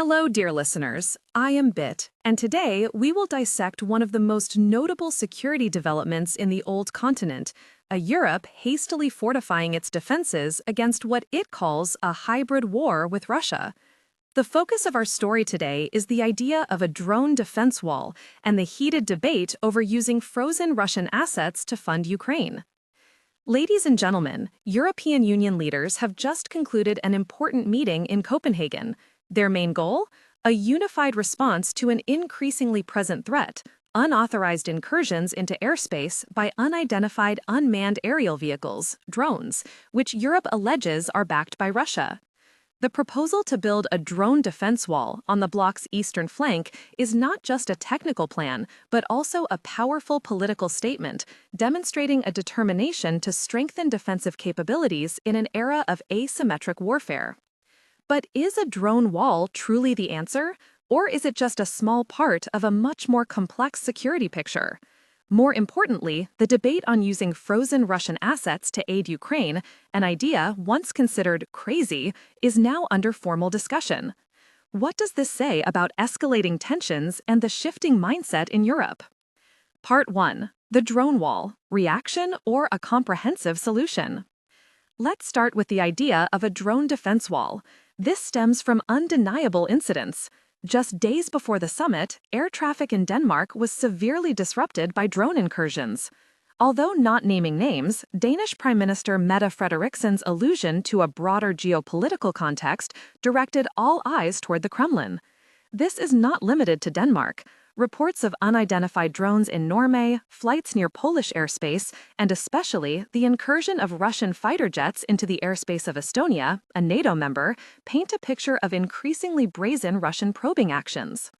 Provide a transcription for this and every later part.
Hello, dear listeners. I am Bit, and today we will dissect one of the most notable security developments in the old continent, a Europe hastily fortifying its defenses against what it calls a hybrid war with Russia. The focus of our story today is the idea of a drone defense wall and the heated debate over using frozen Russian assets to fund Ukraine. Ladies and gentlemen, European Union leaders have just concluded an important meeting in Copenhagen. Their main goal? A unified response to an increasingly present threat, unauthorized incursions into airspace by unidentified unmanned aerial vehicles, drones, which Europe alleges are backed by Russia. The proposal to build a drone defense wall on the bloc's eastern flank is not just a technical plan, but also a powerful political statement, demonstrating a determination to strengthen defensive capabilities in an era of asymmetric warfare. But is a drone wall truly the answer, or is it just a small part of a much more complex security picture? More importantly, the debate on using frozen Russian assets to aid Ukraine, an idea once considered crazy, is now under formal discussion. What does this say about escalating tensions and the shifting mindset in Europe? Part 1. The drone wall: reaction or a comprehensive solution? Let's start with the idea of a drone defense wall. This stems from undeniable incidents. Just days before the summit, air traffic in Denmark was severely disrupted by drone incursions. Although not naming names, Danish Prime Minister Mette Frederiksen's allusion to a broader geopolitical context directed all eyes toward the Kremlin. This is not limited to Denmark. Reports of unidentified drones in Norway, flights near Polish airspace, and especially the incursion of Russian fighter jets into the airspace of Estonia, a NATO member, paint a picture of increasingly brazen Russian probing actions.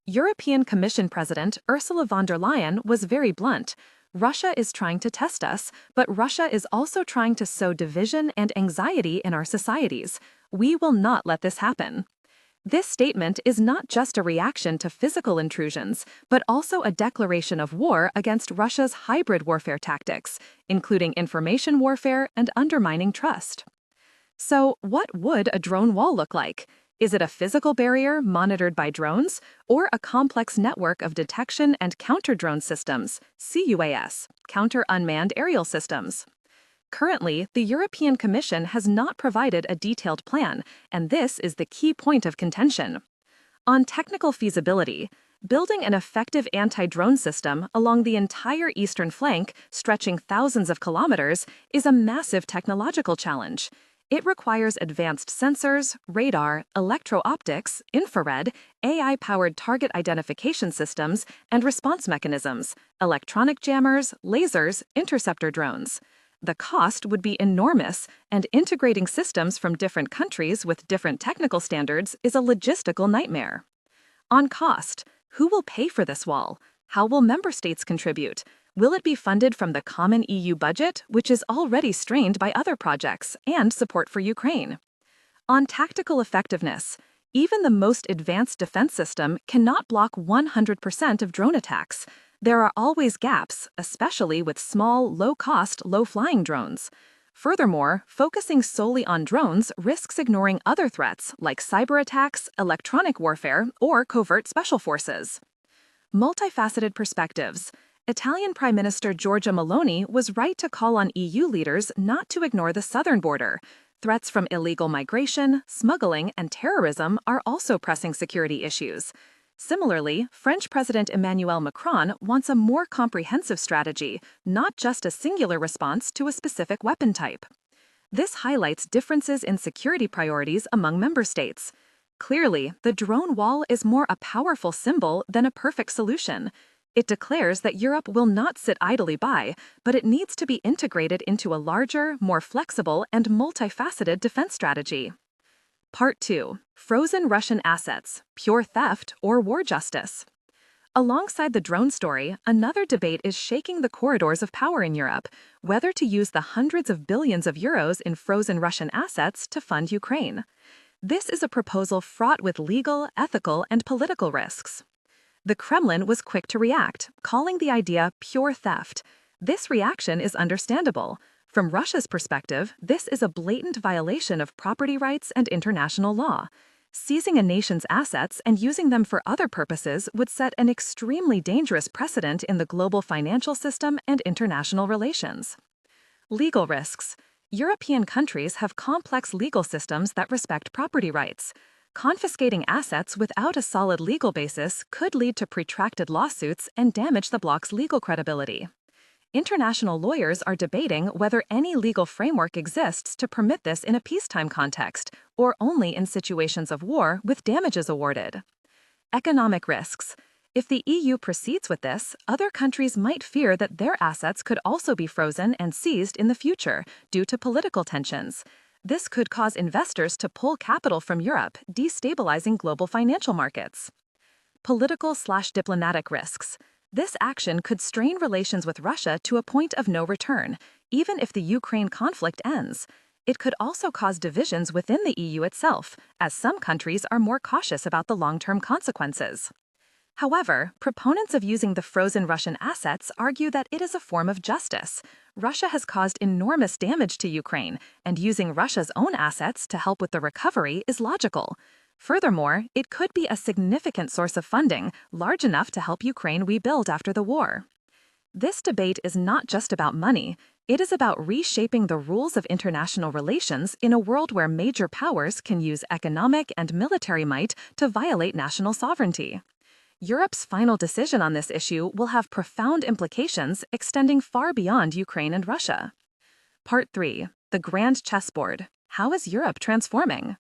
European Commission President Ursula von der Leyen was very blunt. Russia is trying to test us, but Russia is also trying to sow division and anxiety in our societies. We will not let this happen. This statement is not just a reaction to physical intrusions, but also a declaration of war against Russia's hybrid warfare tactics, including information warfare and undermining trust. So, what would a drone wall look like? Is it a physical barrier monitored by drones, or a complex network of detection and counter-drone systems, CUAS, counter-unmanned aerial systems? Currently, the European Commission has not provided a detailed plan, and this is the key point of contention. On technical feasibility, building an effective anti-drone system along the entire eastern flank, stretching thousands of kilometers, is a massive technological challenge. It requires advanced sensors, radar, electro-optics, infrared, AI-powered target identification systems, and response mechanisms, electronic jammers, lasers, interceptor drones. The cost would be enormous, and integrating systems from different countries with different technical standards is a logistical nightmare. On cost, who will pay for this wall? How will member states contribute? Will it be funded from the common EU budget, which is already strained by other projects, and support for Ukraine? On tactical effectiveness, even the most advanced defense system cannot block 100% of drone attacks. There are always gaps, especially with small, low-cost, low-flying drones. Furthermore, focusing solely on drones risks ignoring other threats like cyber attacks, electronic warfare, or covert special forces. Multifaceted perspectives. Italian Prime Minister Giorgia Meloni was right to call on EU leaders not to ignore the southern border. Threats from illegal migration, smuggling, and terrorism are also pressing security issues. Similarly, French President Emmanuel Macron wants a more comprehensive strategy, not just a singular response to a specific weapon type. This highlights differences in security priorities among member states. Clearly, the drone wall is more a powerful symbol than a perfect solution. It declares that Europe will not sit idly by, but it needs to be integrated into a larger, more flexible, and multifaceted defense strategy. Part 2. Frozen Russian assets: pure theft or war justice? Alongside the drone story, another debate is shaking the corridors of power in Europe: whether to use the hundreds of billions of euros in frozen Russian assets to fund Ukraine. This is a proposal fraught with legal, ethical, and political risks. The Kremlin was quick to react, calling the idea pure theft. This reaction is understandable. From Russia's perspective, this is a blatant violation of property rights and international law. Seizing a nation's assets and using them for other purposes would set an extremely dangerous precedent in the global financial system and international relations. Legal risks. European countries have complex legal systems that respect property rights. Confiscating assets without a solid legal basis could lead to protracted lawsuits and damage the bloc's legal credibility. International lawyers are debating whether any legal framework exists to permit this in a peacetime context, or only in situations of war with damages awarded. Economic risks. If the EU proceeds with this, other countries might fear that their assets could also be frozen and seized in the future due to political tensions. This could cause investors to pull capital from Europe, destabilizing global financial markets. Political/diplomatic risks. This action could strain relations with Russia to a point of no return, even if the Ukraine conflict ends. It could also cause divisions within the EU itself, as some countries are more cautious about the long-term consequences. However, proponents of using the frozen Russian assets argue that it is a form of justice. Russia has caused enormous damage to Ukraine, and using Russia's own assets to help with the recovery is logical. Furthermore, it could be a significant source of funding, large enough to help Ukraine rebuild after the war. This debate is not just about money. It is about reshaping the rules of international relations in a world where major powers can use economic and military might to violate national sovereignty. Europe's final decision on this issue will have profound implications extending far beyond Ukraine and Russia. Part 3. The Grand Chessboard. How is Europe transforming?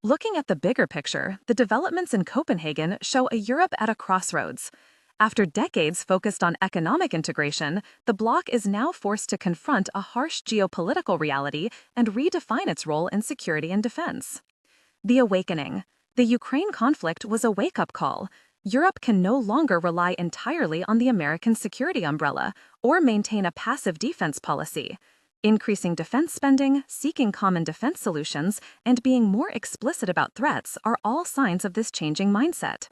Looking at the bigger picture, the developments in Copenhagen show a Europe at a crossroads. After decades focused on economic integration, the bloc is now forced to confront a harsh geopolitical reality and redefine its role in security and defense. The awakening. The Ukraine conflict was a wake-up call. Europe can no longer rely entirely on the American security umbrella or maintain a passive defense policy. Increasing defense spending, seeking common defense solutions, and being more explicit about threats are all signs of this changing mindset.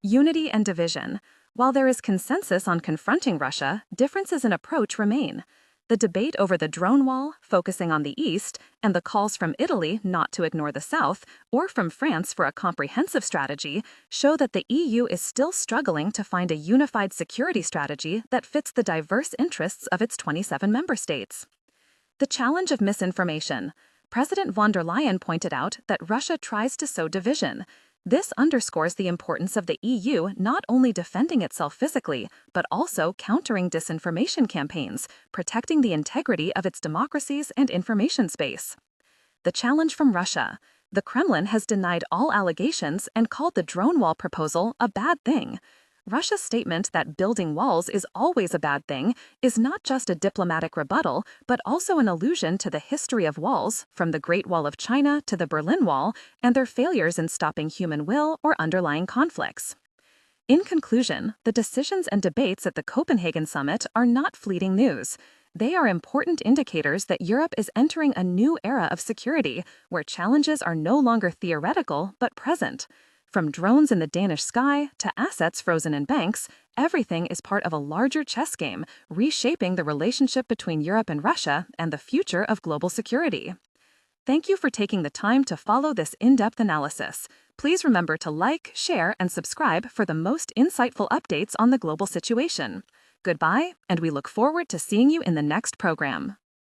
Unity and division. While there is consensus on confronting Russia, differences in approach remain. The debate over the drone wall, focusing on the East, and the calls from Italy not to ignore the South, or from France for a comprehensive strategy, show that the EU is still struggling to find a unified security strategy that fits the diverse interests of its 27 member states. The challenge of misinformation. President von der Leyen pointed out that Russia tries to sow division. This underscores the importance of the EU not only defending itself physically, but also countering disinformation campaigns, protecting the integrity of its democracies and information space. The challenge from Russia. The Kremlin has denied all allegations and called the drone wall proposal a bad thing. Russia's statement that building walls is always a bad thing is not just a diplomatic rebuttal, but also an allusion to the history of walls, from the Great Wall of China to the Berlin Wall, and their failures in stopping human will or underlying conflicts. In conclusion, the decisions and debates at the Copenhagen summit are not fleeting news. They are important indicators that Europe is entering a new era of security, where challenges are no longer theoretical but present. From drones in the Danish sky to assets frozen in banks, everything is part of a larger chess game, reshaping the relationship between Europe and Russia and the future of global security. Thank you for taking the time to follow this in-depth analysis. Please remember to like, share, and subscribe for the most insightful updates on the global situation. Goodbye, and we look forward to seeing you in the next program.